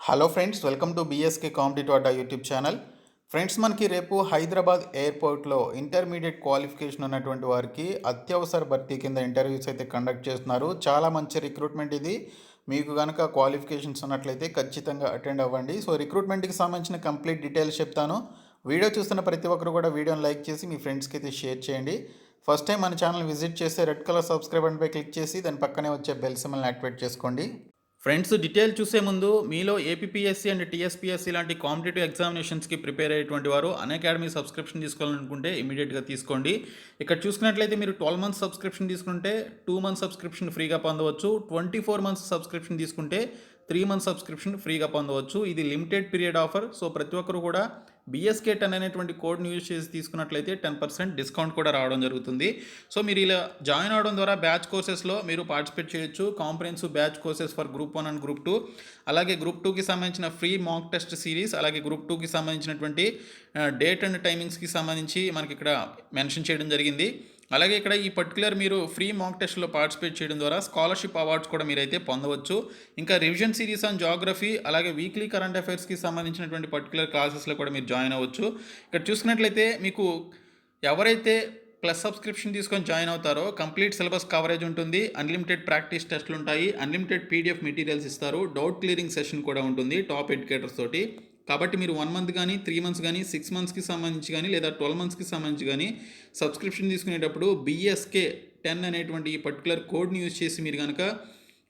Hello friends, welcome to BSK competitive Adda YouTube channel. Friends, మనకి రేపు హైదరాబాద్ ఎయిర్పోర్ట్లో intermediate qualification ఉన్నటువంటి వారికి అత్యవసర భర్తీ కింద ఇంటర్వ్యూస్ అయితే కండక్ట్ చేస్తున్నారు. చాలా మంచి రిక్రూట్మెంట్ ఇది. మీకు కనుక క్వాలిఫికేషన్స్ ఉన్నట్లయితే ఖచ్చితంగా అటెండ్ అవ్వండి. సో రిక్రూట్మెంట్కి సంబంధించిన కంప్లీట్ డీటెయిల్స్ చెప్తాను. వీడియో చూస్తున్న ప్రతి ఒక్కరు కూడా వీడియోని లైక్ చేసి మీ ఫ్రెండ్స్కి అయితే షేర్ చేయండి. ఫస్ట్ టైం మన ఛానల్ విజిట్ చేస్తే రెడ్ కలర్ సబ్స్క్రైబ్ బటన్పై క్లిక్ చేసి దాని పక్కనే వచ్చే బెల్ సింబల్ని యాక్టివేట్ చేసుకోండి. ఫ్రెండ్స్, డీటెయిల్ చూసే ముందు మీలో ఏపీపీఎస్సీ అండ్ టీఎస్పీఎస్సీ లాంటి కాంపిటేటివ్ ఎగ్జామినేషన్స్కి ప్రిపేర్ అయ్యేటువంటి వారు అన్అకాడమీ సబ్స్క్రిప్షన్ తీసుకోవాలనుకుంటే ఇమీడియట్గా తీసుకోండి. ఇక్కడ చూసుకున్నట్లయితే మీరు 12 మంత్స్ సబ్స్క్రిప్షన్ తీసుకుంటే 2 మంత్స్ సబ్స్క్రిప్షన్ ఫ్రీగా పొందవచ్చు. 24 మంత్స్ సబ్స్క్రిప్షన్ తీసుకుంటే 3 మంత్స్ సబ్స్క్రిప్షన్ ఫ్రీగా పొందవచ్చు. ఇది లిమిటెడ్ పీరియడ్ ఆఫర్. సో ప్రతి ఒక్కరు కూడా BSK10 అనేటువంటి కోడ్ని యూజ్ చేసి తీసుకున్నట్లయితే 10% డిస్కౌంట్ కూడా రావడం జరుగుతుంది. సో మీరు ఇలా జాయిన్ అవడం ద్వారా బ్యాచ్ కోర్సెస్లో మీరు పార్టిసిపేట్ చేయొచ్చు. Comprehensive batch courses for group 1 and group 2, అలాగే గ్రూప్ 2కి సంబంధించిన ఫ్రీ మాక్ టెస్ట్ సిరీస్, అలాగే గ్రూప్ 2కి సంబంధించినటువంటి డేట్ అండ్ టైమింగ్స్కి సంబంధించి మనకి ఇక్కడ మెన్షన్ చేయడం జరిగింది. అలాగే ఇక్కడ ఈ పర్టికులర్ మీరు ఫ్రీ మాక్ టెస్ట్లో పార్టిసిపేట్ చేయడం ద్వారా స్కాలర్షిప్ అవార్డ్స్ కూడా మీరైతే పొందవచ్చు. ఇంకా రివిజన్ సిరీస్ ఆన్ జాగ్రఫీ, అలాగే వీక్లీ కరెంట్ అఫైర్స్కి సంబంధించినటువంటి పర్టికులర్ క్లాసెస్లో కూడా మీరు జాయిన్ అవ్వచ్చు. ఇక్కడ చూసుకున్నట్లయితే మీకు ఎవరైతే ప్లస్ సబ్స్క్రిప్షన్ తీసుకొని జాయిన్ అవుతారో కంప్లీట్ సిలబస్ కవరేజ్ ఉంటుంది, అన్లిమిటెడ్ ప్రాక్టీస్ టెస్ట్లు ఉంటాయి, అన్లిమిటెడ్ PDF మెటీరియల్స్ ఇస్తారు, డౌట్ క్లియరింగ్ సెషన్ కూడా ఉంటుంది టాప్ ఎడ్యుకేటర్స్ తోటి. కాబట్టి మీరు 1 మంత్ కానీ 3 మంత్స్ కానీ 6 మంత్స్కి సంబంధించి కానీ లేదా 12 మంత్స్కి సంబంధించి కానీ సబ్స్క్రిప్షన్ తీసుకునేటప్పుడు BSK10 అనేటువంటి ఈ పర్టికులర్ కోడ్ని యూజ్ చేసి మీరు కనుక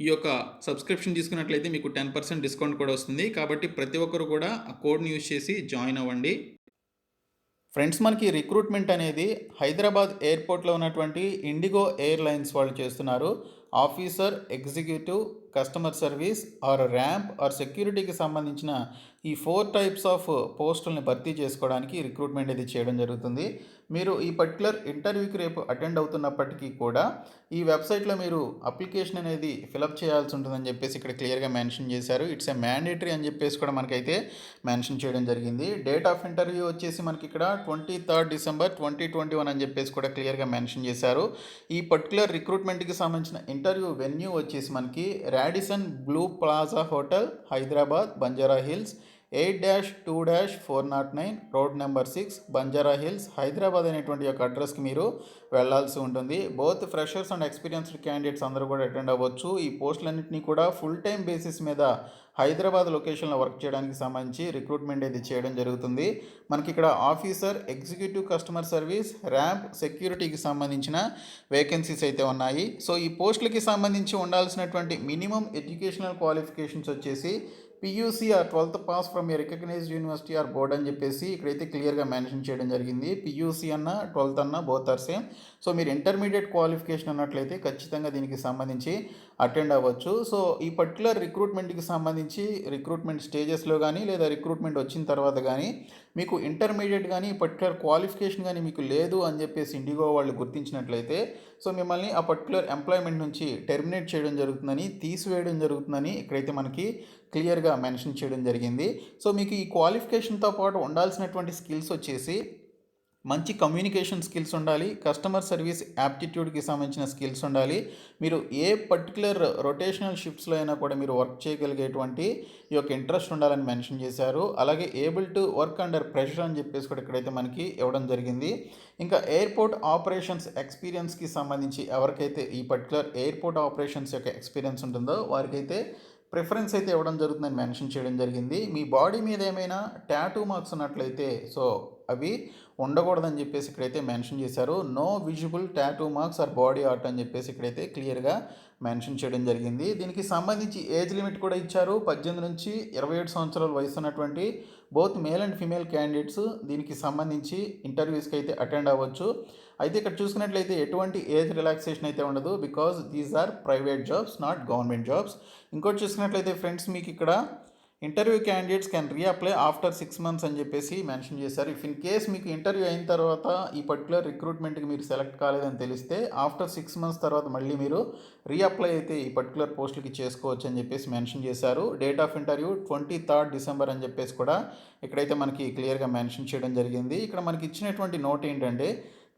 ఈ యొక్క సబ్స్క్రిప్షన్ తీసుకున్నట్లయితే మీకు 10% డిస్కౌంట్ కూడా వస్తుంది. కాబట్టి ప్రతి ఒక్కరు కూడా ఆ కోడ్ని యూజ్ చేసి జాయిన్ అవ్వండి. ఫ్రెండ్స్, మనకి రిక్రూట్మెంట్ అనేది హైదరాబాద్ ఎయిర్పోర్ట్లో ఉన్నటువంటి ఇండిగో ఎయిర్లైన్స్ వాళ్ళు చేస్తున్నారు. Officer, executive, customer service or ramp or సెక్యూరిటీకి సంబంధించిన ఈ 4 టైప్స్ ఆఫ్ పోస్టుల్ని భర్తీ చేసుకోవడానికి రిక్రూట్మెంట్ ఇది చేయడం జరుగుతుంది. మీరు ఈ పర్టికులర్ ఇంటర్వ్యూకి రేపు అటెండ్ అవుతున్నప్పటికీ కూడా ఈ వెబ్సైట్లో మీరు అప్లికేషన్ అనేది ఫిలప్ చేయాల్సి ఉంటుందని చెప్పేసి ఇక్కడ క్లియర్గా మెన్షన్ చేశారు. ఇట్స్ ఏ మ్యాండేటరీ అని చెప్పేసి కూడా మనకైతే మెన్షన్ చేయడం జరిగింది. డేట్ ఆఫ్ ఇంటర్వ్యూ వచ్చేసి మనకి ఇక్కడ 23rd December 2021 అని చెప్పేసి కూడా క్లియర్గా మెన్షన్ చేశారు. ఈ పర్టికులర్ రిక్రూట్మెంట్కి సంబంధించిన ఇంటర్వ్యూ వెన్యూ వచ్చేసి మనకి Radisson Blu Plaza hotel, Hyderabad, Banjara hills, 8-2-409 road number 6, Banjara hills, Hyderabad అనేటువంటి యొక్క అడ్రస్కి మీరు వెళ్లాల్సి ఉంటుంది. Both freshers and experienced candidates అందరూ కూడా అటెండ్ అవ్వచ్చు. ఈ పోస్టులన్నింటినీ కూడా ఫుల్ టైం బేసిస్ మీద హైదరాబాద్ లొకేషన్లో వర్క్ చేయడానికి సంబంధించి రిక్రూట్మెంట్ ఇది చేయడం జరుగుతుంది. మనకి ఇక్కడ officer, executive customer service, ramp, సెక్యూరిటీకి సంబంధించిన వేకెన్సీస్ అయితే ఉన్నాయి. సో ఈ పోస్టులకి సంబంధించి ఉండాల్సినటువంటి మినిమం ఎడ్యుకేషనల్ క్వాలిఫికేషన్స్ వచ్చేసి PUC or 12th pass from a recognised university or board అని చెప్పేసి ఇక్కడైతే క్లియర్గా మెన్షన్ చేయడం జరిగింది. PUC అన్న 12th అన్న బోత్ ఆర్ సేమ్. సో మీరు ఇంటర్మీడియట్ క్వాలిఫికేషన్ అన్నట్లయితే ఖచ్చితంగా దీనికి సంబంధించి అటెండ్ అవ్వచ్చు. సో ఈ పర్టికులర్ రిక్రూట్మెంట్కి సంబంధించి రిక్రూట్మెంట్ స్టేజెస్లో కానీ లేదా రిక్రూట్మెంట్ వచ్చిన తర్వాత కానీ మీకు ఇంటర్మీడియట్ కానీ పర్టికులర్ క్వాలిఫికేషన్ కానీ మీకు లేదు అని చెప్పేసి ఇండిగో వాళ్ళు గుర్తించినట్లయితే సో మిమ్మల్ని ఆ పర్టికులర్ ఎంప్లాయ్మెంట్ నుంచి టెర్మినేట్ చేయడం జరుగుతుందని, తీసివేయడం జరుగుతుందని ఇక్కడైతే మనకి క్లియర్గా మెన్షన్ చేయడం జరిగింది. సో మీకు ఈ క్వాలిఫికేషన్తో పాటు ఉండాల్సినటువంటి స్కిల్స్ వచ్చేసి మంచి కమ్యూనికేషన్ స్కిల్స్ ఉండాలి, కస్టమర్ సర్వీస్ యాప్టిట్యూడ్కి సంబంధించిన స్కిల్స్ ఉండాలి, మీరు ఏ పర్టికులర్ రొటేషనల్ షిఫ్ట్స్లో అయినా కూడా మీరు వర్క్ చేయగలిగేటువంటి ఈ యొక్క ఇంట్రెస్ట్ ఉండాలని మెన్షన్ చేశారు. అలాగే able to work under pressure అని చెప్పేసి కూడా ఇక్కడైతే మనకి ఇవ్వడం జరిగింది. ఇంకా ఎయిర్పోర్ట్ ఆపరేషన్స్ ఎక్స్పీరియన్స్కి సంబంధించి ఎవరికైతే ఈ పర్టికులర్ ఎయిర్పోర్ట్ ఆపరేషన్స్ యొక్క ఎక్స్పీరియన్స్ ఉంటుందో వారికైతే ప్రిఫరెన్స్ అయితే ఇవ్వడం జరుగుతుందని మెన్షన్ చేయడం జరిగింది. మీ బాడీ మీద ఏమైనా టాటూ మార్క్స్ ఉన్నట్లయితే సో అవి ఉండకూడదని చెప్పేసి ఇక్కడైతే మెన్షన్ చేశారు. No visible tattoo marks or body art అని చెప్పేసి ఇక్కడైతే క్లియర్గా మెన్షన్ చేయడం జరిగింది. దీనికి సంబంధించి ఏజ్ లిమిట్ కూడా ఇచ్చారు. 18 నుంచి 27 సంవత్సరాల వయసు ఉన్నటువంటి both male and female candidates దీనికి సంబంధించి ఇంటర్వ్యూస్కి అయితే అటెండ్ అవ్వచ్చు. అయితే ఇక్కడ చూసుకున్నట్లయితే ఎటువంటి ఏజ్ రిలాక్సేషన్ అయితే ఉండదు, because these or private jobs, not government jobs. ఇంకోటి చూసుకున్నట్లయితే ఫ్రెండ్స్, మీకు ఇక్కడ interview candidates can reapply after 6 months అని చెప్పేసి మెన్షన్ చేశారు. ఇఫ్ ఇన్ కేస్ మీకు ఇంటర్వ్యూ అయిన తర్వాత ఈ పర్టికులర్ రిక్రూట్మెంట్కి మీరు సెలెక్ట్ కాలేదని తెలిస్తే ఆఫ్టర్ 6 మంత్స్ తర్వాత మళ్ళీ మీరు రీఅప్లై అయితే ఈ పర్టికులర్ పోస్టులకి చేసుకోవచ్చు అని చెప్పేసి మెన్షన్ చేశారు. Date of interview 23rd December అని చెప్పేసి కూడా ఇక్కడైతే మనకి క్లియర్గా మెన్షన్ చేయడం జరిగింది. ఇక్కడ మనకి ఇచ్చినటువంటి నోట్ ఏంటంటే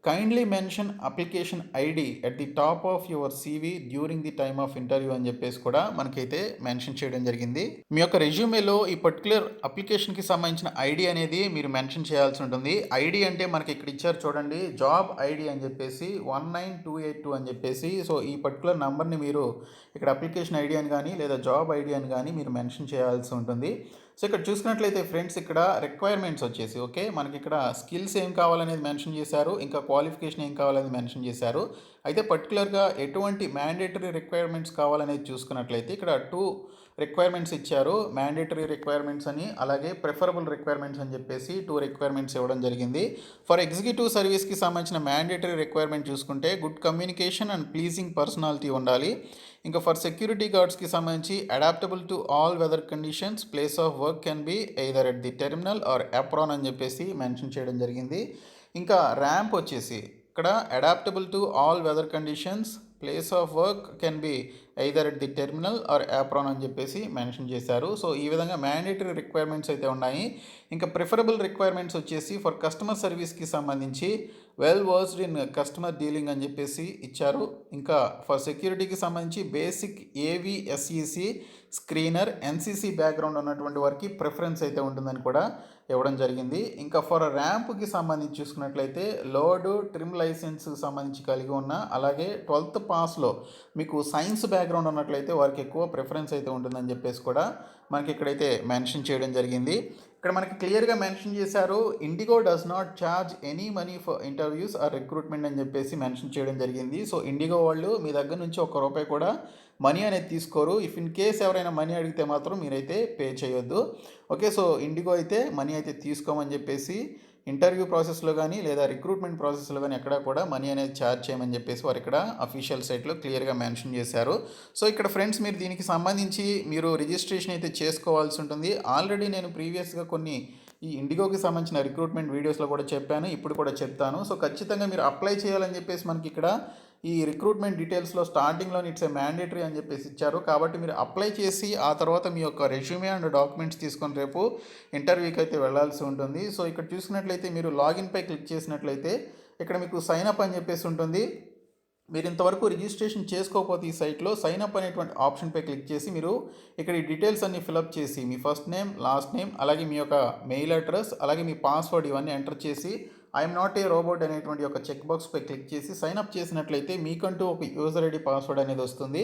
kindly mention application ID at the top of your CV during the time of interview అని చెప్పేసి కూడా మనకైతే మెన్షన్ చేయడం జరిగింది. మీ యొక్క రెజ్యూమేలో ఈ పర్టికులర్ అప్లికేషన్కి సంబంధించిన ఐడి అనేది మీరు మెన్షన్ చేయాల్సి ఉంటుంది. ఐడి అంటే మనకి ఇక్కడ ఇచ్చారు చూడండి, జాబ్ ఐడి అని చెప్పేసి 19282 అని చెప్పేసి. సో ఈ పర్టికులర్ నెంబర్ని మీరు ఇక్కడ అప్లికేషన్ ఐడి అని కానీ లేదా జాబ్ ఐడి అని కానీ మీరు మెన్షన్ చేయాల్సి ఉంటుంది. సో ఇక్కడ చూసుకున్నట్లయితే ఫ్రెండ్స్, ఇక్కడ రిక్వైర్మెంట్స్ వచ్చేసి ఓకే, మనకి ఇక్కడ స్కిల్స్ ఏం కావాలనేది మెన్షన్ చేశారు, ఇంకా క్వాలిఫికేషన్ ఏం కావాలనేది మెన్షన్ చేశారు. అయితే పర్టికులర్గా ఎటువంటి మ్యాండేటరీ రిక్వైర్మెంట్స్ కావాలనేది చూసుకున్నట్లయితే ఇక్కడ 2 రిక్వైర్మెంట్స్ ఇచ్చారు. మ్యాండేటరీ రిక్వైర్మెంట్స్ అని, అలాగే ప్రిఫరబుల్ రిక్వైర్మెంట్స్ అని చెప్పేసి 2 రిక్వైర్మెంట్స్ ఇవ్వడం జరిగింది. ఫర్ ఎగ్జిక్యూటివ్ సర్వీస్కి సంబంధించిన మ్యాండేటరీ రిక్వైర్మెంట్ చూసుకుంటే good communication and pleasing personality ఉండాలి. ఇంకా ఫర్ సెక్యూరిటీ గార్డ్స్కి సంబంధించి adaptable to all weather conditions, place of work can be either at the terminal or apron అని చెప్పేసి మెన్షన్ చేయడం జరిగింది. ఇంకా ర్యాంప్ వచ్చేసి ఇక్కడ adaptable to all weather conditions, place of work can be either at the terminal or apron అని చెప్పేసి mention చేశారు. సో ఈ విధంగా మ్యాండేటరీ రిక్వైర్మెంట్స్ అయితే ఉన్నాయి. ఇంకా ప్రిఫరబుల్ రిక్వైర్మెంట్స్ వచ్చేసి ఫర్ కస్టమర్ సర్వీస్కి సంబంధించి well versed in customer dealing అని చెప్పేసి ఇచ్చారు. ఇంకా ఫర్ సెక్యూరిటీకి సంబంధించి బేసిక్ ఏవిఎస్ఈసి స్క్రీనర్ ఎన్సీసీ బ్యాక్గ్రౌండ్ ఉన్నటువంటి వారికి ప్రిఫరెన్స్ అయితే ఉంటుందని కూడా ఇవ్వడం జరిగింది. ఇంకా ఫర్ ర్యాంప్కి సంబంధించి చూసుకున్నట్లయితే లోడ్ ట్రిమ్ లైసెన్స్కి సంబంధించి కలిగి ఉన్న, అలాగే 12th పాస్లో మీకు సైన్స్ బ్యాక్గ్రౌండ్ ఉన్నట్లయితే వారికి ఎక్కువ ప్రిఫరెన్స్ అయితే ఉంటుందని చెప్పేసి కూడా మనకి ఇక్కడైతే మెన్షన్ చేయడం జరిగింది. ఇక్కడ మనకి క్లియర్గా మెన్షన్ చేశారు, IndiGo does not charge any money for interviews or recruitment అని చెప్పేసి మెన్షన్ చేయడం జరిగింది. సో ఇండిగో వాళ్ళు మీ దగ్గర నుంచి ₹1 కూడా మనీ అనేది తీసుకోరు. ఇఫ్ ఇన్ కేస్ ఎవరైనా మనీ అడిగితే మాత్రం మీరైతే పే చేయొద్దు. ఓకే, సో ఇండిగో అయితే మనీ అయితే తీసుకోమని చెప్పేసి ఇంటర్వ్యూ ప్రాసెస్లో కానీ లేదా రిక్రూట్మెంట్ ప్రాసెస్లో కానీ ఎక్కడా కూడా మనీ అనేది ఛార్జ్ చేయమని చెప్పేసి వారు ఇక్కడ అఫీషియల్ సైట్లో క్లియర్గా మెన్షన్ చేశారు. సో ఇక్కడ ఫ్రెండ్స్, మీరు దీనికి సంబంధించి మీరు రిజిస్ట్రేషన్ అయితే చేసుకోవాల్సి ఉంటుంది. ఆల్రెడీ నేను ప్రీవియస్గా కొన్ని ఈ ఇండిగోకి సంబంధించిన రిక్రూట్మెంట్ వీడియోస్లో కూడా చెప్పాను, ఇప్పుడు కూడా చెప్తాను. సో ఖచ్చితంగా మీరు అప్లై చేయాలని చెప్పేసి మనకి ఇక్కడ ఈ రిక్రూట్మెంట్ డీటెయిల్స్లో స్టార్టింగ్లో ఇట్స్ ఏ మ్యాండేటరీ అని చెప్పేసి ఇచ్చారు. కాబట్టి మీరు అప్లై చేసి ఆ తర్వాత మీ యొక్క రెజ్యూమే అండ్ డాక్యుమెంట్స్ తీసుకొని రేపు ఇంటర్వ్యూకి అయితే వెళ్ళాల్సి ఉంటుంది. సో ఇక్కడ చూసుకున్నట్లయితే మీరు లాగిన్పై క్లిక్ చేసినట్లయితే ఇక్కడ మీకు సైన్ అప్ అని చెప్పేసి ఉంటుంది. మీరు ఇంతవరకు రిజిస్ట్రేషన్ చేసుకోకపోతే ఈ సైట్లో సైన్ అప్ అనేటువంటి ఆప్షన్పై క్లిక్ చేసి మీరు ఇక్కడ ఈ డీటెయిల్స్ అన్ని ఫిలప్ చేసి మీ ఫస్ట్ నేమ్, లాస్ట్ నేమ్, అలాగే మీ యొక్క మెయిల్ అడ్రస్, అలాగే మీ పాస్వర్డ్ ఇవన్నీ ఎంటర్ చేసి ఐఎమ్ నాట్ ఏ రోబోట్ అనేటువంటి ఒక చెక్ బాక్స్పై క్లిక్ చేసి సైన్ అప్ చేసినట్లయితే మీకంటూ ఒక యూజర్ ఐడి పాస్వర్డ్ అనేది వస్తుంది.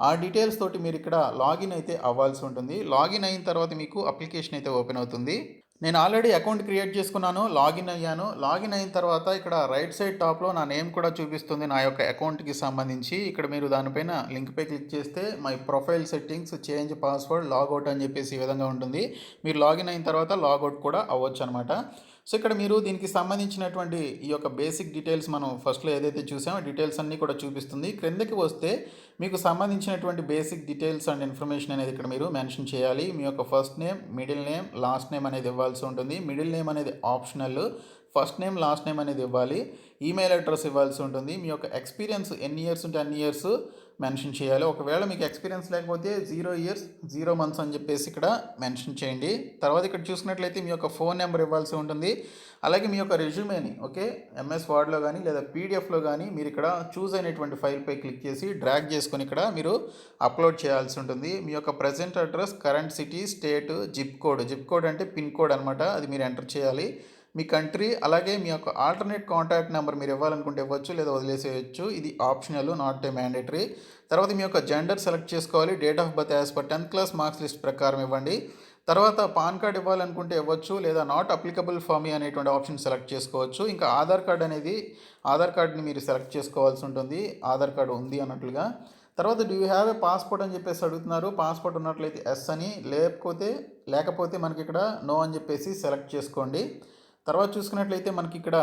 ఆ డీటెయిల్స్ తోటి మీరు ఇక్కడ లాగిన్ అయితే అవ్వాల్సి ఉంటుంది. లాగిన్ అయిన తర్వాత మీకు అప్లికేషన్ అయితే ఓపెన్ అవుతుంది. నేను ఆల్రెడీ అకౌంట్ క్రియేట్ చేసుకున్నాను, లాగిన్ అయ్యాను. లాగిన్ అయిన తర్వాత ఇక్కడ రైట్ సైడ్ టాప్లో నా నేమ్ కూడా చూపిస్తుంది నా యొక్క అకౌంట్కి సంబంధించి. ఇక్కడ మీరు దానిపైన లింక్పై క్లిక్ చేస్తే my profile settings change password logout అని చెప్పేసి ఈ విధంగా ఉంటుంది. మీరు లాగిన్ అయిన తర్వాత లాగౌట్ కూడా అవ్వచ్చు అనమాట. సో ఇక్కడ మీరు దీనికి సంబంధించినటువంటి ఈ యొక్క బేసిక్ డీటెయిల్స్ మనం ఫస్ట్లో ఏదైతే చూసామో డీటెయిల్స్ అన్నీ కూడా చూపిస్తుంది. క్రిందకి వస్తే మీకు సంబంధించినటువంటి బేసిక్ డీటెయిల్స్ అండ్ ఇన్ఫర్మేషన్ అనేది ఇక్కడ మీరు మెన్షన్ చేయాలి. మీ యొక్క first name, middle name, last name అనేది ఇవ్వాల్సి ఉంటుంది. మిడిల్ నేమ్ అనేది optional, first name, last name అనేది ఇవ్వాలి. ఈమెయిల్ అడ్రస్ ఇవ్వాల్సి ఉంటుంది. మీ యొక్క ఎక్స్పీరియన్స్ ఎన్ని ఇయర్స్ ఉంటే అన్ని ఇయర్స్ మెన్షన్ చేయాలి. ఒకవేళ మీకు ఎక్స్పీరియన్స్ లేకపోతే 0 years 0 months అని చెప్పేసి ఇక్కడ మెన్షన్ చేయండి. తర్వాత ఇక్కడ చూసుకున్నట్లయితే మీ యొక్క ఫోన్ నెంబర్ ఇవ్వాల్సి ఉంటుంది. అలాగే మీ యొక్క రెజ్యూమేని ఓకే ఎంఎస్ వర్డ్లో కానీ లేదా పీడిఎఫ్లో కానీ మీరు ఇక్కడ చూస్ అయినటువంటి ఫైల్పై క్లిక్ చేసి డ్రాగ్ చేసుకొని ఇక్కడ మీరు అప్లోడ్ చేయాల్సి ఉంటుంది. మీ యొక్క present address, current city, state, zip code అంటే పిన్ కోడ్ అనమాట, అది మీరు ఎంటర్ చేయాలి. మీ కంట్రీ, అలాగే మీ యొక్క ఆల్టర్నేట్ కాంటాక్ట్ నెంబర్ మీరు ఇవ్వాలనుకుంటే ఇవ్వచ్చు లేదా వదిలేసేయచ్చు. ఇది ఆప్షనల్, నాట్ ఏ మ్యాండేటరీ. తర్వాత మీ యొక్క జెండర్ సెలెక్ట్ చేసుకోవాలి. Date of birth as per 10th class marks list ప్రకారం ఇవ్వండి. తర్వాత పాన్ కార్డ్ ఇవ్వాలనుకుంటే ఇవ్వచ్చు లేదా నాట్ అప్లికబుల్ ఫర్ మీ అనేటువంటి ఆప్షన్ సెలెక్ట్ చేసుకోవచ్చు. ఇంకా ఆధార్ కార్డ్ని మీరు సెలెక్ట్ చేసుకోవాల్సి ఉంటుంది, ఆధార్ కార్డు ఉంది అన్నట్లుగా. తర్వాత do you have a passport అని చెప్పేసి అడుగుతున్నారు. పాస్పోర్ట్ ఉన్నట్లయితే ఎస్ అని, లేకపోతే మనకి ఇక్కడ నో అని చెప్పేసి సెలెక్ట్ చేసుకోండి. తర్వాత చూసుకున్నట్లయితే మనకి ఇక్కడ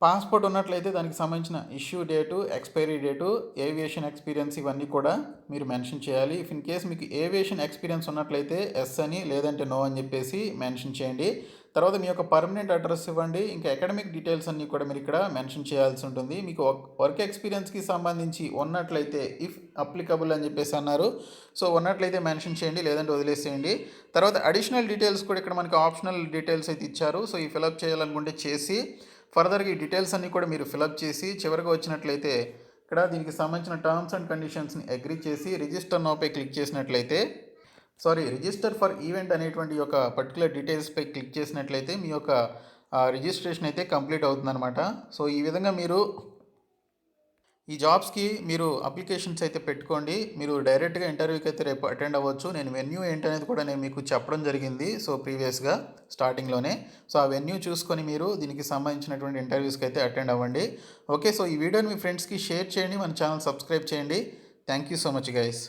పాస్పోర్ట్ ఉన్నట్లయితే దానికి సంబంధించిన issue date, expiry date, aviation experience ఇవన్నీ కూడా మీరు మెన్షన్ చేయాలి. ఇఫ్ ఇన్ కేస్ మీకు ఏవియేషన్ ఎక్స్పీరియన్స్ ఉన్నట్లయితే ఎస్ అని, లేదంటే నో అని చెప్పేసి మెన్షన్ చేయండి. తర్వాత మీ యొక్క పర్మనెంట్ అడ్రస్ ఇవ్వండి. ఇంకా అకాడమిక్ డీటెయిల్స్ అన్నీ కూడా మీరు ఇక్కడ మెన్షన్ చేయాల్సి ఉంటుంది. మీకు వర్క్ ఎక్స్పీరియన్స్కి సంబంధించి ఉన్నట్లయితే ఇఫ్ అప్లికబుల్ అని చెప్పేసి అన్నారు, సో ఉన్నట్లయితే మెన్షన్ చేయండి, లేదంటే వదిలేసేయండి. తర్వాత అడిషనల్ డీటెయిల్స్ కూడా ఇక్కడ మనకి ఆప్షనల్ డీటెయిల్స్ అయితే ఇచ్చారు. సో ఈ ఫిలప్ చేయాలనుకుంటే చేసి ఫర్దర్‌గా ఈ డీటెయిల్స్ అన్నీ కూడా మీరు ఫిలప్ చేసి చివరగా వచ్చినట్లయితే ఇక్కడ దీనికి సంబంధించిన టర్మ్స్ అండ్ కండిషన్స్‌ని అగ్రీ చేసి రిజిస్టర్ నౌపై క్లిక్ చేసినట్లయితే రిజిస్టర్ ఫర్ ఈవెంట్ అనేటువంటి ఒక పర్టికులర్ డీటెయిల్స్‌పై క్లిక్ చేసినట్లయితే మీ యొక్క రిజిస్ట్రేషన్ అయితే కంప్లీట్ అవుతుందనమాట. సో ఈ విధంగా మీరు ఈ జాబ్స్‌కి మీరు అప్లికేషన్స్ అయితే పెట్టుకోండి. మీరు డైరెక్ట్‌గా ఇంటర్వ్యూకి అయితే రేపు అటెండ్ అవ్వచ్చు. నేను వెన్యూ ఏంటనేది కూడా నేను మీకు చెప్పడం జరిగింది. సో ప్రీవియస్‌గా స్టార్టింగ్‌లోనే. సో ఆ వెన్యూ చూసుకొని మీరు దీనికి సంబంధించినటువంటి ఇంటర్వ్యూస్‌కి అయితే అటెండ్ అవ్వండి. ఓకే. సో ఈ వీడియోని మీ ఫ్రెండ్స్‌కి షేర్ చేయండి. మన ఛానల్ సబ్స్క్రైబ్ చేయండి. Thank you so much guys.